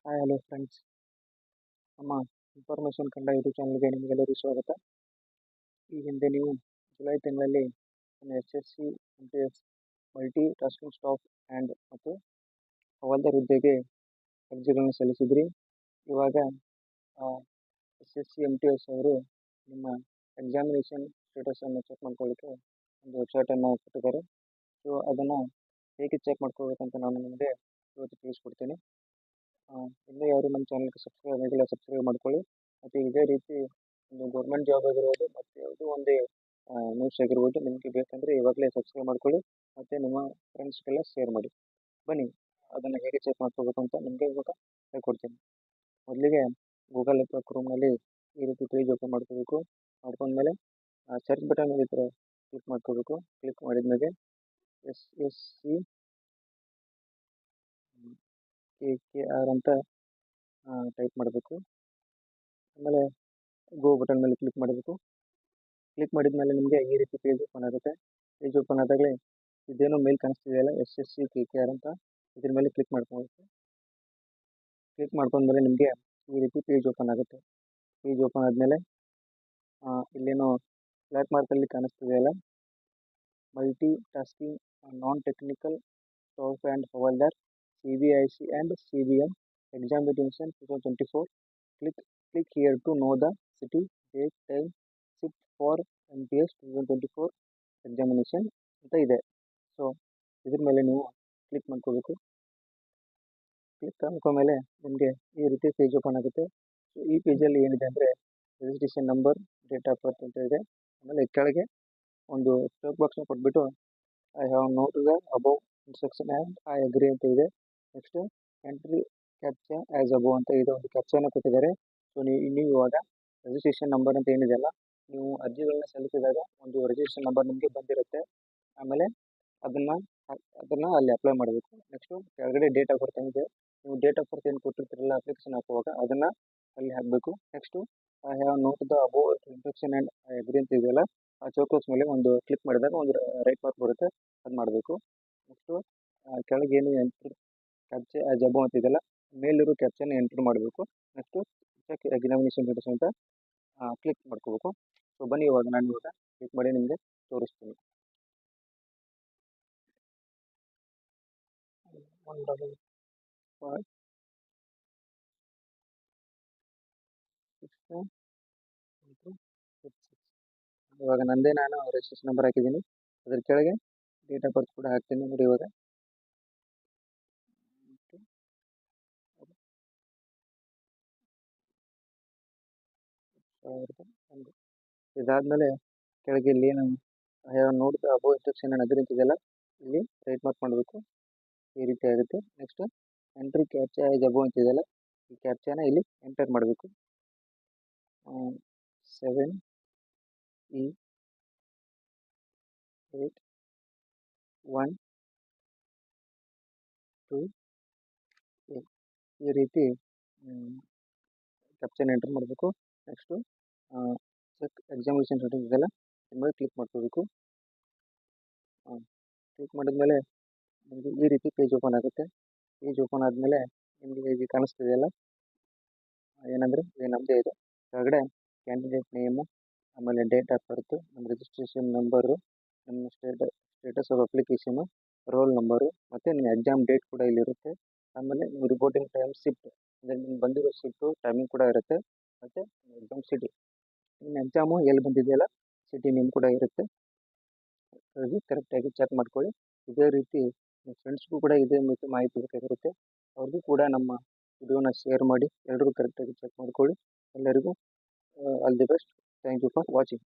Hi hello friends, ನಮ್ಮ information ಕಂಡ YouTube ಚಾನಲ್ಗೆ ನಿಮಗೆಲ್ಲರಿಗೂ ಸ್ವಾಗತ. ಈ ಹಿಂದೆ ನೀವು ಜುಲೈ ತಿಂಗಳಲ್ಲಿ SSC MTS multi tasking staff ಮತ್ತು ಹವಾಲ್ದಾರ್ ಹುದ್ದೆಗೆ ಅರ್ಜಿಗಳನ್ನು ಸಲ್ಲಿಸಿದ್ರಿ. ಇವಾಗ SSC MTS ಅವರು ನಿಮ್ಮ ಎಕ್ಸಾಮಿನೇಷನ್ ಸ್ಟೇಟಸನ್ನು ಚೆಕ್ ಮಾಡ್ಕೊಳ್ಳಿಕ್ಕೆ ಒಂದು ವೆಬ್ಸೈಟನ್ನು ಕೊಟ್ಟಿದ್ದಾರೆ. ಸೊ ಅದನ್ನು ಹೇಗೆ ಚೆಕ್ ಮಾಡ್ಕೋಬೇಕಂತ ನಾನು ನಿಮಗೆ ಇವತ್ತು ತಿಳಿಸ್ಕೊಡ್ತೀನಿ. ಇನ್ನೂ ಯಾರು ನಮ್ಮ ಚಾನಲ್ಗೆ ಸಬ್ಸ್ಕ್ರೈಬ್ ಆಗಿಲ್ಲ, ಸಬ್ಸ್ಕ್ರೈಬ್ ಮಾಡ್ಕೊಳ್ಳಿ. ಮತ್ತು ಇದೇ ರೀತಿ ಒಂದು ಗೌರ್ಮೆಂಟ್ ಜಾಬ್ ಆಗಿರ್ಬೋದು ಮತ್ತು ಯಾವುದೋ ಒಂದು ನ್ಯೂಸ್ ಆಗಿರ್ಬೋದು ನಿಮಗೆ ಬೇಕಂದರೆ ಇವಾಗಲೇ ಸಬ್ಸ್ಕ್ರೈಬ್ ಮಾಡ್ಕೊಳ್ಳಿ ಮತ್ತು ನಿಮ್ಮ ಫ್ರೆಂಡ್ಸ್ಗೆಲ್ಲ ಶೇರ್ ಮಾಡಿ. ಬನ್ನಿ ಅದನ್ನು ಹೇಗೆ ಚೆಕ್ ಮಾಡ್ಕೋಬೇಕು ಅಂತ ನಿಮಗೆ ಇವಾಗ ಹೇಳ್ಕೊಡ್ತೀನಿ. ಮೊದಲಿಗೆ ಗೂಗಲ್ ಅಥವಾ ಕ್ರೋಮ್ನಲ್ಲಿ ಈ ರೀತಿ ಪೇಜ್ ಓಪನ್ ಮಾಡ್ಕೋಬೇಕು. ಮಾಡ್ಕೊಂಡ್ಮೇಲೆ ಸರ್ಚ್ ಬಟನ್ ಈ ಥರ ಕ್ಲಿಕ್ ಮಾಡ್ಕೋಬೇಕು. ಕ್ಲಿಕ್ ಮಾಡಿದ್ಮೇಲೆ SSC KKR ಅಂತ ಟೈಪ್ ಮಾಡಬೇಕು. ಆಮೇಲೆ ಗೋ ಬಟನ್ ಮೇಲೆ ಕ್ಲಿಕ್ ಮಾಡಬೇಕು. ಕ್ಲಿಕ್ ಮಾಡಿದ ಮೇಲೆ ನಿಮಗೆ ಈ ರೀತಿ ಪೇಜ್ ಓಪನ್ ಆಗುತ್ತೆ. ಪೇಜ್ ಓಪನ್ ಆದಾಗಲೇ ಇದೇನೋ ಮೇಲ್ ಕಾಣಿಸ್ತಿದೆಯಲ್ಲ SSC KKR ಅಂತ, ಇದ್ರ ಮೇಲೆ ಕ್ಲಿಕ್ ಮಾಡ್ಕೊಬೇಕು. ಕ್ಲಿಕ್ ಮಾಡ್ಕೊಂಡ್ಮೇಲೆ ನಿಮಗೆ ಈ ರೀತಿ ಪೇಜ್ ಓಪನ್ ಆಗುತ್ತೆ. ಪೇಜ್ ಓಪನ್ ಆದಮೇಲೆ ಇಲ್ಲೇನೋ ಬ್ಲ್ಯಾಕ್ ಮಾರ್ಕಲ್ಲಿ ಕಾಣಿಸ್ತಿದೆಯಲ್ಲ multi tasking non technical staff and ಹವಾಲ್ದಾರ್ CBIC and CBM examination 2024. Click here to know the city, date, time, shift for MTS 2024 examination ಅಂತ ಇದೆ. ಸೊ ಇದ್ರ ಮೇಲೆ ನೀವು ಕ್ಲಿಕ್ ಮಾಡ್ಕೋಬೇಕು. ಕ್ಲಿಕ್ ಮಾಡ್ಕೊಂಡ್ಮೇಲೆ ನಿಮಗೆ ಈ ರೀತಿ ಪೇಜ್ ಓಪನ್ ಆಗುತ್ತೆ. ಸೊ ಈ ಪೇಜಲ್ಲಿ ಏನಿದೆ ಅಂದರೆ registration number, date of birth ಅಂತ ಇದೆ. ಆಮೇಲೆ ಕೆಳಗೆ ಒಂದು ಚೆಕ್ ಬಾಕ್ಸ್ನ ಕೊಟ್ಬಿಟ್ಟು I have note the above instruction and I agree ಅಂತ ಇದೆ. Next entry captcha as above ಅಂತ ಇದೆ, ಒಂದು ಕ್ಯಾಪ್ಚಾನ ಕೊಟ್ಟಿದ್ದಾರೆ. ಸೊ ನೀವು ಇವಾಗ ರಿಜಿಸ್ಟ್ರೇಷನ್ ನಂಬರ್ ಅಂತ ಏನಿದೆಯಲ್ಲ, ನೀವು ಅರ್ಜಿಗಳನ್ನ ಸಲ್ಲಿಸಿದಾಗ ಒಂದು ರಿಜಿಸ್ಟ್ರೇಷನ್ ನಂಬರ್ ನಿಮಗೆ ಬಂದಿರುತ್ತೆ. ಆಮೇಲೆ ಅದನ್ನು ಅಲ್ಲಿ ಅಪ್ಲೈ ಮಾಡಬೇಕು. ನೆಕ್ಸ್ಟು ಕೆಳಗಡೆ ಡೇಟ್ ಆಫ್ ಬರ್ತ್ ಏನಿದೆ, ನೀವು ಡೇಟ್ ಆಫ್ ಬರ್ತ್ ಏನು ಕೊಟ್ಟಿರ್ತೀರಲ್ಲ ಅಪ್ಲಿಕೇಶನ್ ಹಾಕುವಾಗ ಅದನ್ನು ಅಲ್ಲಿ ಹಾಕಬೇಕು. Next I have note the above instruction and I agree ಅಂತ ಇದೆಯಲ್ಲ, ಆ ಚೌಕೋಸ್ ಮೇಲೆ ಒಂದು ಕ್ಲಿಕ್ ಮಾಡಿದಾಗ ಒಂದು ರೈಟ್ ಮಾರ್ಕ್ ಬರುತ್ತೆ, ಅದು ಮಾಡಬೇಕು. ನೆಕ್ಸ್ಟು ಕೆಳಗೆ ಏನು ಎಂಟ್ರಿ ಕ್ಯಾಪ್ಚಾ ಆ್ಯಸ್ ಅಬೌವ್ ಅಂತ ಇದೆಯಲ್ಲ, ಮೇಲಿರೋ ಕ್ಯಾಪ್ಚಾನ ಎಂಟ್ರಿ ಮಾಡಬೇಕು. ನೆಕ್ಸ್ಟು ಚೆಕ್ ಎಕ್ಸಾಮಿನೇಷನ್ ಸ್ಟೇಟಸ್ ಅಂತ ಕ್ಲಿಕ್ ಮಾಡ್ಕೋಬೇಕು. ಸೊ ಬನ್ನಿ ಇವಾಗ ನಾನು ಇವಾಗ ಕ್ಲಿಕ್ ಮಾಡಿ ನಿಮಗೆ ತೋರಿಸ್ತೀನಿ. 155 ಇವಾಗ ನಾನು ರಿಜಿಸ್ಟ್ರೇಷನ್ ನಂಬರ್ ಹಾಕಿದ್ದೀನಿ. ಅದ್ರ ಕೆಳಗೆ ಡೇಟ್ ಆಫ್ ಬರ್ತ್ ಕೂಡ ಹಾಕ್ತೀನಿ ನೋಡಿ. ಇವಾಗ ಇದಾದಮೇಲೆ ಕೆಳಗೆ ಇಲ್ಲಿ ಏನು ನೋಡಿದ ಅಬೌವ್ ಇನ್ಸ್ಟ್ರಕ್ಷನ್ ಅಗ್ರಿ ಅಂತಿದೆಯಲ್ಲ, ಇಲ್ಲಿ ರೈಟ್ ಮಾರ್ಕ್ ಮಾಡಬೇಕು. ಈ ರೀತಿ ಆಗುತ್ತೆ. Next entry captcha as above ಅಂತಿದೆಯಲ್ಲ, ಈ ಕ್ಯಾಪ್ಚಾನ ಇಲ್ಲಿ ಎಂಟರ್ ಮಾಡಬೇಕು. 7E8128 ಈ ರೀತಿ ಕ್ಯಾಪ್ಚಾನ ಎಂಟರ್ ಮಾಡಬೇಕು. ನೆಕ್ಸ್ಟು ಚೆಕ್ ಎಕ್ಸಾಮಿನೇಷನ್ ಸ್ಟೇಟಸ್ ಇದೆಯಲ್ಲ, ನಿಮಗೆ ಕ್ಲಿಕ್ ಮಾಡ್ಕೋಬೇಕು. ಕ್ಲಿಕ್ ಮಾಡಿದ್ಮೇಲೆ ನಿಮಗೆ ಈ ರೀತಿ ಪೇಜ್ ಓಪನ್ ಆಗುತ್ತೆ. ಪೇಜ್ ಓಪನ್ ಆದಮೇಲೆ ನಿಮಗೆ ಈಗ ಕಾಣಿಸ್ತಿದೆಯಲ್ಲ ಏನಂದರೆ ಇದು ನಮ್ಮದೇ ಇದೆ. ಕೆಳಗಡೆ ಕ್ಯಾಂಡಿಡೇಟ್ ನೇಮು, ಆಮೇಲೆ ಡೇಟ್ ಆಫ್ ಬರ್ತು, ನಮ್ಮ ರಿಜಿಸ್ಟ್ರೇಷನ್ ನಂಬರು, ನಮ್ಮ status of application, roll number ಮತ್ತು ನಿಮ್ಮ ಎಕ್ಸಾಮ್ ಡೇಟ್ ಕೂಡ ಇಲ್ಲಿರುತ್ತೆ. ಆಮೇಲೆ ನಿಮ್ಮ ರಿಪೋರ್ಟಿಂಗ್ ಟೈಮ್, ಶಿಫ್ಟ್ ಅಂದರೆ ನಿಮ್ಗೆ ಬಂದಿರೋ ಶಿಫ್ಟು ಟೈಮಿಂಗ್ ಕೂಡ ಇರುತ್ತೆ. ಮತ್ತು ಎಕ್ಸಾಮ್ ಸಿಟಿ, ನಿಮ್ಮ ಎಕ್ಸಾಮು ಎಲ್ಲಿ ಬಂದಿದೆಯಲ್ಲ ಸಿಟಿ ನೇಮ್ ಕೂಡ ಇರುತ್ತೆ. ಹಾಗಾಗಿ ಕರೆಕ್ಟಾಗಿ ಚೆಕ್ ಮಾಡ್ಕೊಳ್ಳಿ. ಇದೇ ರೀತಿ ನಿಮ್ಮ ಫ್ರೆಂಡ್ಸ್ಗೂ ಕೂಡ ಇದೇ ರೀತಿ ಮಾಹಿತಿ ಬೇಕಾಗಿರುತ್ತೆ, ಅವ್ರಿಗೂ ಕೂಡ ನಮ್ಮ ವಿಡಿಯೋನ ಶೇರ್ ಮಾಡಿ. ಎಲ್ಲರೂ ಕರೆಕ್ಟಾಗಿ ಚೆಕ್ ಮಾಡ್ಕೊಳ್ಳಿ. ಎಲ್ಲರಿಗೂ all the best. Thank you for watching.